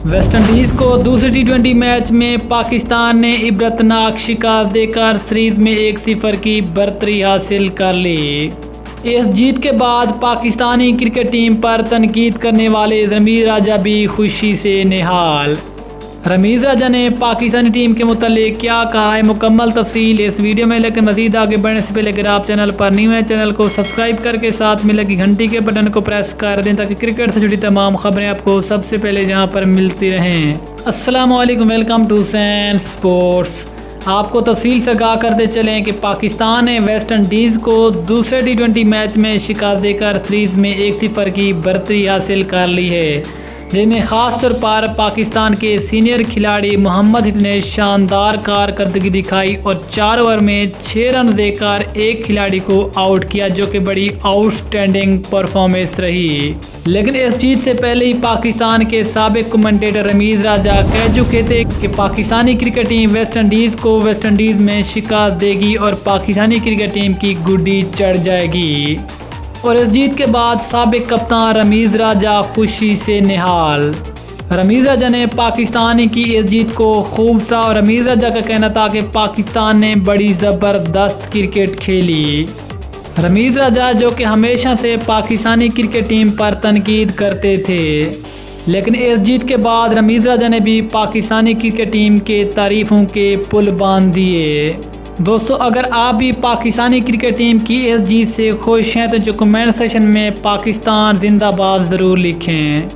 West Indies को दूसरे टी20 match में पाकिस्तान ने इबरतनाक शिकस्त देकर सीरीज में 1-0 की बढ़तरी हासिल कर ली। इस जीत के बाद पाकिस्तानी क्रिकेट टीम पर तनकीद करने वाले रमीज राजा भी खुशी से निहाल। रमीज राजा ने पाकिस्तानी टीम के मुतालिक क्या कहा है, मुकम्मल तफसील इस वीडियो में। लेकिन मज़ीद आगे बढ़ने से पहले अगर आप चैनल पर न्यू हैं, चैनल को सब्सक्राइब करके साथ में लगी घंटी के बटन को प्रेस कर दें ताकि क्रिकेट से जुड़ी तमाम खबरें आपको सबसे पहले जहां पर मिलती रहें। अस्सलाम वालेकुम, वेलकम टू सैन स्पोर्ट्स। आपको तफसील से आगाह करते चलें कि पाकिस्तान ने वेस्टइंडीज़ को दूसरे टी20 मैच में शिकस्त देकर सीरीज में 1-0 की बढ़तरी हासिल कर ली है, जिनमें ख़ास तौर पर पाकिस्तान के सीनियर खिलाड़ी मोहम्मद हिफ ने शानदार कारकर्दगी दिखाई और 4 ओवर में 6 रन देकर एक खिलाड़ी को आउट किया, जो कि बड़ी आउटस्टैंडिंग परफॉर्मेंस रही। लेकिन इस जीत से पहले ही पाकिस्तान के साबिक कमेंटेटर रमीज राजा कह चुके थे कि पाकिस्तानी क्रिकेट टीम वेस्टइंडीज़ को वेस्टइंडीज़ में शिकस्त देगी और पाकिस्तानी क्रिकेट टीम की गुड्डी चढ़ जाएगी। और इस जीत के बाद साबिक कप्तान रमीज राजा खुशी से निहाल। रमीज राजा ने पाकिस्तान की इस जीत को खूब सा और रमीज राजा का कहना था कि पाकिस्तान ने बड़ी ज़बरदस्त क्रिकेट खेली। रमीज राजा जो कि हमेशा से पाकिस्तानी क्रिकेट टीम पर तनकीद करते थे, लेकिन इस जीत के बाद रमीज राजा ने भी पाकिस्तानी क्रिकेट टीम के तारीफ़ों के पुल बांध दिए। दोस्तों, अगर आप भी पाकिस्तानी क्रिकेट टीम की इस जीत से खुश हैं तो जो कमेंट सेक्शन में पाकिस्तान जिंदाबाद ज़रूर लिखें।